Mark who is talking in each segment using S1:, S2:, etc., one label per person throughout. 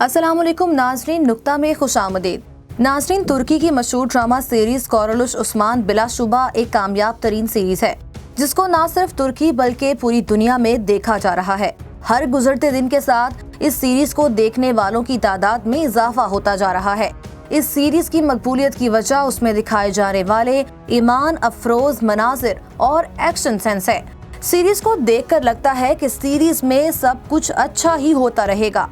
S1: अस्सलाम वालेकुम नाजरीन, नुक्ता में खुशामदीद। नाजरीन, तुर्की की मशहूर ड्रामा सीरीज कोरलुश उस्मान बिलाशुबा एक कामयाब तरीन सीरीज है जिसको न सिर्फ तुर्की बल्कि पूरी दुनिया में देखा जा रहा है। हर गुजरते दिन के साथ इस सीरीज को देखने वालों की तादाद में इजाफा होता जा रहा है। इस सीरीज की मकबूलियत की वजह उसमें दिखाए जाने वाले ईमान अफरोज मनाजिर और एक्शन सेंस है। सीरीज को देखकर लगता है कि सीरीज में सब कुछ अच्छा ही होता रहेगा,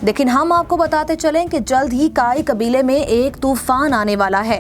S1: लेकिन हम आपको बताते चलें कि जल्द ही काई कबीले में एक तूफान आने वाला है।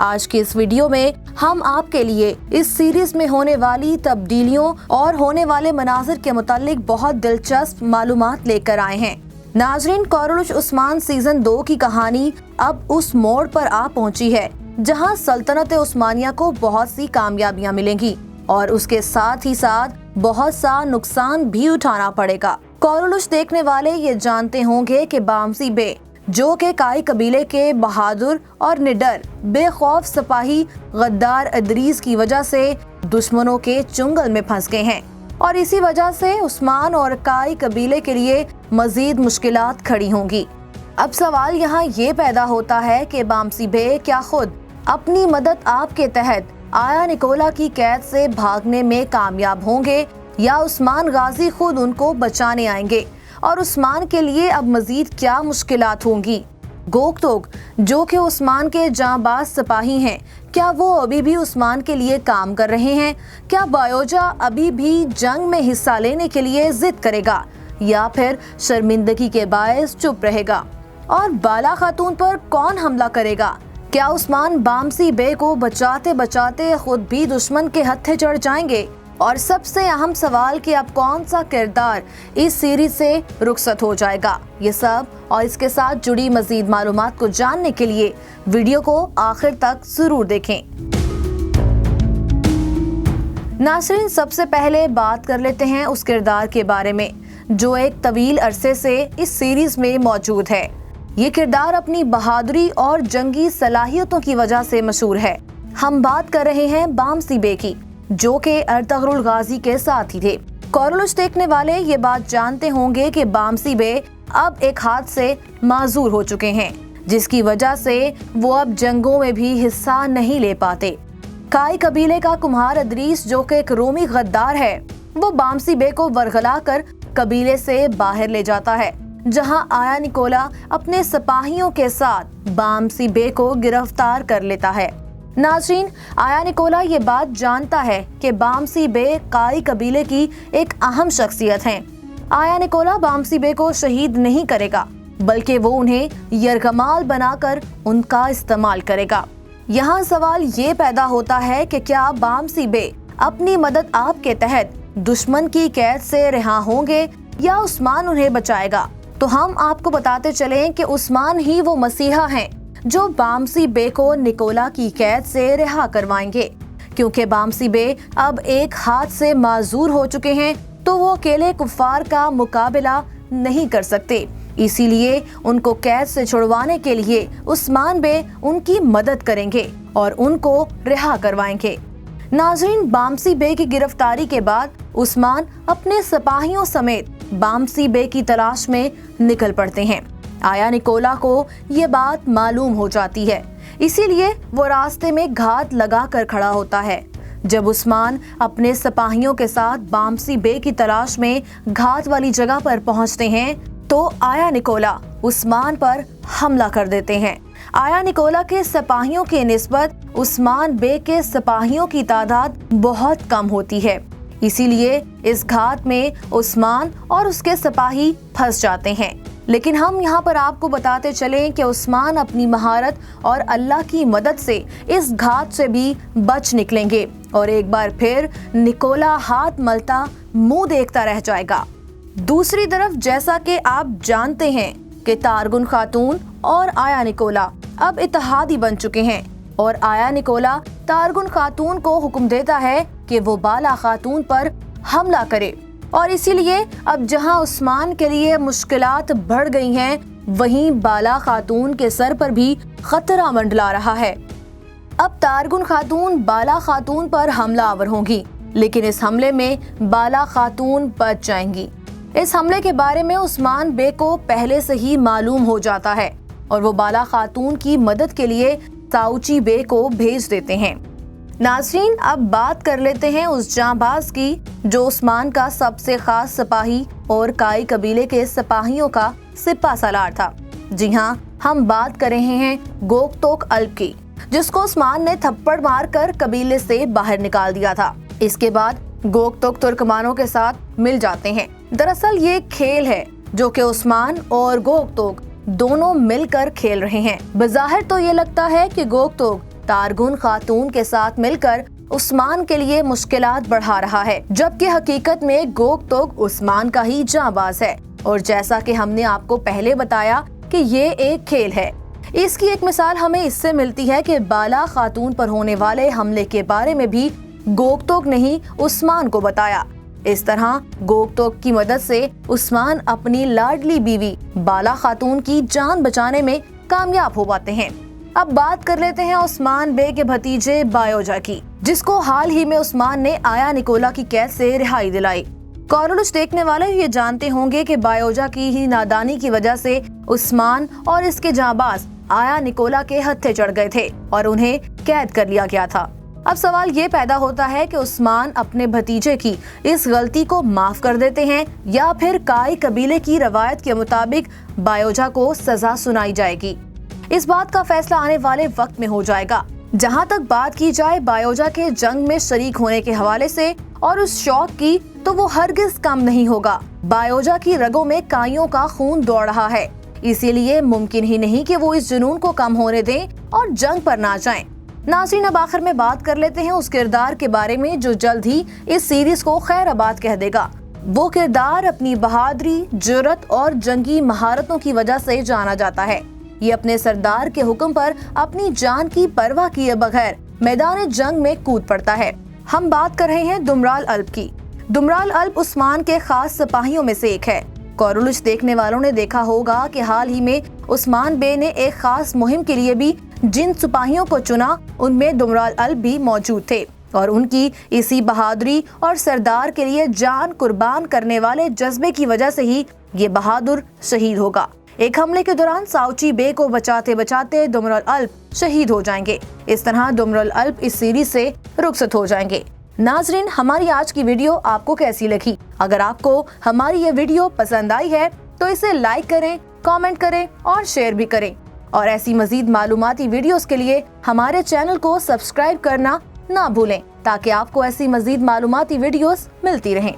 S1: आज की इस वीडियो में हम आपके लिए इस सीरीज में होने वाली तब्दीलियों और होने वाले मनाजिर के मुतालिक बहुत दिलचस्प मालूमात लेकर आए हैं। नाजरीन, कोरलुश उस्मान सीजन 2 की कहानी अब उस मोड़ पर आ पहुंची है जहां सल्तनत उस्मानिया को बहुत सी कामयाबियां मिलेंगी और उसके साथ ही साथ बहुत सा नुकसान भी उठाना पड़ेगा। कोरलुश देखने वाले ये जानते होंगे कि बामसी बे, जो के काई कबीले के बहादुर और निडर बेखौफ सिपाही गद्दार इदरीस की वजह से दुश्मनों के चुंगल में फंस गए हैं और इसी वजह से उस्मान और काई कबीले के लिए मजीद मुश्किलात खड़ी होंगी। अब सवाल यहाँ ये पैदा होता है कि बामसी बे क्या खुद अपनी मदद आप के तहत आया निकोला की कैद से भागने में कामयाब होंगे या उस्मान गाजी खुद उनको बचाने आएंगे और उस्मान के लिए अब मजीद क्या मुश्किलात होंगी। गोकतोक, जो कि उस्मान के जांबाज सिपाही हैं, क्या वो अभी भी उस्मान के लिए काम कर रहे हैं? क्या बायोजा अभी भी जंग में हिस्सा लेने के लिए जिद करेगा या फिर शर्मिंदगी के बायस चुप रहेगा? और बाला खातून पर कौन हमला करेगा? क्या उस्मान बामसी बे को बचाते बचाते खुद भी दुश्मन के हत्थे चढ़ जाएंगे? और सबसे अहम सवाल कि अब कौन सा किरदार इस सीरीज से रुखसत हो जाएगा? ये सब और इसके साथ जुड़ी मजीद मालूमात को जानने के लिए वीडियो को आखिर तक जरूर देखें। नाज़रीन, सबसे पहले बात कर लेते हैं उस किरदार के बारे में जो एक तवील अरसे से इस सीरीज में मौजूद है। ये किरदार अपनी बहादुरी और जंगी सलाहियतों की वजह से मशहूर है। हम बात कर रहे हैं बामसी बे की, जो के अर्तगरुल गाजी के साथी थे। कोरलुश देखने वाले ये बात जानते होंगे कि बामसी बे अब एक हाथ से माजूर हो चुके हैं, जिसकी वजह से वो अब जंगों में भी हिस्सा नहीं ले पाते। काई कबीले का कुम्हार इदरीस, जो कि एक रोमी गद्दार है, वो बामसी बे को वरगला कर कबीले से बाहर ले जाता है, जहां आया निकोला अपने सिपाहियों के साथ बामसी बे को गिरफ्तार कर लेता है। नाज़रीन, आया निकोला ये बात जानता है कि बामसी बे काई कबीले की एक अहम शख्सियत हैं। आया निकोला बामसी बे को शहीद नहीं करेगा, बल्कि वो उन्हें यरगमाल बनाकर उनका इस्तेमाल करेगा। यहाँ सवाल ये पैदा होता है कि क्या बामसी बे अपनी मदद आप के तहत दुश्मन की कैद से रिहा होंगे या उस्मान उन्हें बचाएगा? तो हम आपको बताते चलें कि उस्मान ही वो मसीहा हैं जो बामसी बे को निकोला की कैद से रिहा करवाएंगे। क्योंकि बामसी बे अब एक हाथ से माजूर हो चुके हैं तो वो अकेले कुफार का मुकाबला नहीं कर सकते, इसीलिए उनको कैद से छुड़वाने के लिए उस्मान बे उनकी मदद करेंगे और उनको रिहा करवाएंगे। नाज़रीन, बामसी बे की गिरफ्तारी के बाद उस्मान अपने सिपाहियों समेत बामसी बे की तलाश में निकल पड़ते हैं। आया निकोला को ये बात मालूम हो जाती है, इसीलिए वो रास्ते में घात लगा कर खड़ा होता है। जब उस्मान अपने सिपाहियों के साथ बामसी बे की तलाश में घात वाली जगह पर पहुंचते हैं तो आया निकोला उस्मान पर हमला कर देते हैं। आया निकोला के सिपाहियों के निस्बत उस्मान बे के सिपाहियों की तादाद बहुत कम होती है, इसीलिए इस घात में उस्मान और उसके सिपाही फंस जाते हैं। लेकिन हम यहाँ पर आपको बताते चलें कि उस्मान अपनी महारत और अल्लाह की मदद से इस घात से भी बच निकलेंगे और एक बार फिर निकोला हाथ मलता मुंह देखता रह जाएगा। दूसरी तरफ, जैसा कि आप जानते हैं कि तारगुन खातून और आया निकोला अब इत्तेहादी बन चुके हैं और आया निकोला तारगुन खातून को हुक्म देता है कि वो बाला खातून पर हमला करे और इसीलिए अब जहां उस्मान के लिए मुश्किलात बढ़ गई हैं, वहीं बाला खातून के सर पर भी खतरा मंडला रहा है। अब तारगुन खातून बाला खातून पर हमलावर होंगी लेकिन इस हमले में बाला खातून बच जाएंगी। इस हमले के बारे में उस्मान बे को पहले से ही मालूम हो जाता है और वो बाला खातून की मदद के लिए साउची बे को भेज देते हैं। नाज़रीन, अब बात कर लेते हैं उस जांबाज की जो उस्मान का सबसे खास सिपाही और काई कबीले के सिपाहियों का सिपा सालार था। जी हाँ, हम बात कर रहे हैं गोकतोक अल्प की, जिसको उस्मान ने थप्पड़ मारकर कबीले से बाहर निकाल दिया था। इसके बाद गोकतोक तुर्कमानों के साथ मिल जाते हैं। दरअसल ये खेल है जो कि उस्मान और गोकतोक दोनों मिलकर खेल रहे हैं। बज़ाहिर तो ये लगता है कि गोकतोक तारगुन खातून के साथ मिलकर उस्मान के लिए मुश्किलात बढ़ा रहा है, जबकि हकीकत में गोकतोक उस्मान का ही जांबाज है। और जैसा कि हमने आपको पहले बताया कि ये एक खेल है। इसकी एक मिसाल हमें इससे मिलती है कि बाला खातून पर होने वाले हमले के बारे में भी गोकतोक ने ही उस्मान को बताया। इस तरह गोकतोक की मदद से उस्मान अपनी लाडली बीवी बाला खातून की जान बचाने में कामयाब हो पाते हैं। अब बात कर लेते हैं उस्मान बे के भतीजे बायोजा की, जिसको हाल ही में उस्मान ने आया निकोला की कैद से रिहाई दिलाई। कोरलुच देखने वाले ये जानते होंगे कि बायोजा की ही नादानी की वजह से उस्मान और इसके जांबाज आया निकोला के हत्थे चढ़ गए थे और उन्हें कैद कर लिया गया था। अब सवाल ये पैदा होता है कि उस्मान अपने भतीजे की इस गलती को माफ कर देते हैं या फिर काई कबीले की रवायत के मुताबिक बायोजा को सजा सुनाई जाएगी। इस बात का फैसला आने वाले वक्त में हो जाएगा। जहां तक बात की जाए बायोजा के जंग में शरीक होने के हवाले से और उस शौक की, तो वो हरगिज कम नहीं होगा। बायोजा की रगों में काइयों का खून दौड़ रहा है, इसीलिए मुमकिन ही नहीं कि वो इस जुनून को कम होने दें और जंग पर ना जाएं। नाज़रीन, अब आखिर में बात कर लेते हैं उस किरदार के बारे में जो जल्द ही इस सीरीज को खैराबाद कह देगा। वो किरदार अपनी बहादुरी, जुर्रत और जंगी महारतों की वजह से जाना जाता है। ये अपने सरदार के हुक्म पर अपनी जान की परवाह किए बगैर मैदान जंग में कूद पड़ता है। हम बात कर रहे हैं दुमराल अल्प की। दुमराल अल्प उस्मान के खास सिपाहियों में से एक है। कोरलुच देखने वालों ने देखा होगा कि हाल ही में उस्मान बे ने एक खास मुहिम के लिए भी जिन सिपाहियों को चुना उनमें दुमराल अल्प भी मौजूद थे और उनकी इसी बहादुरी और सरदार के लिए जान कुर्बान करने वाले जज्बे की वजह से ही ये बहादुर शहीद होगा। एक हमले के दौरान साउची बे को बचाते बचाते दुमराल अल्प शहीद हो जाएंगे। इस तरह दुमराल अल्प इस सीरीज से रुखसत हो जाएंगे। नाजरीन, हमारी आज की वीडियो आपको कैसी लगी? अगर आपको हमारी ये वीडियो पसंद आई है तो इसे लाइक करें, कमेंट करें और शेयर भी करें। और ऐसी मजीद मालूमाती वीडियोस के लिए हमारे चैनल को सब्सक्राइब करना ना भूलें ताकि आपको ऐसी मजीद मालूमाती वीडियोस मिलती रहें।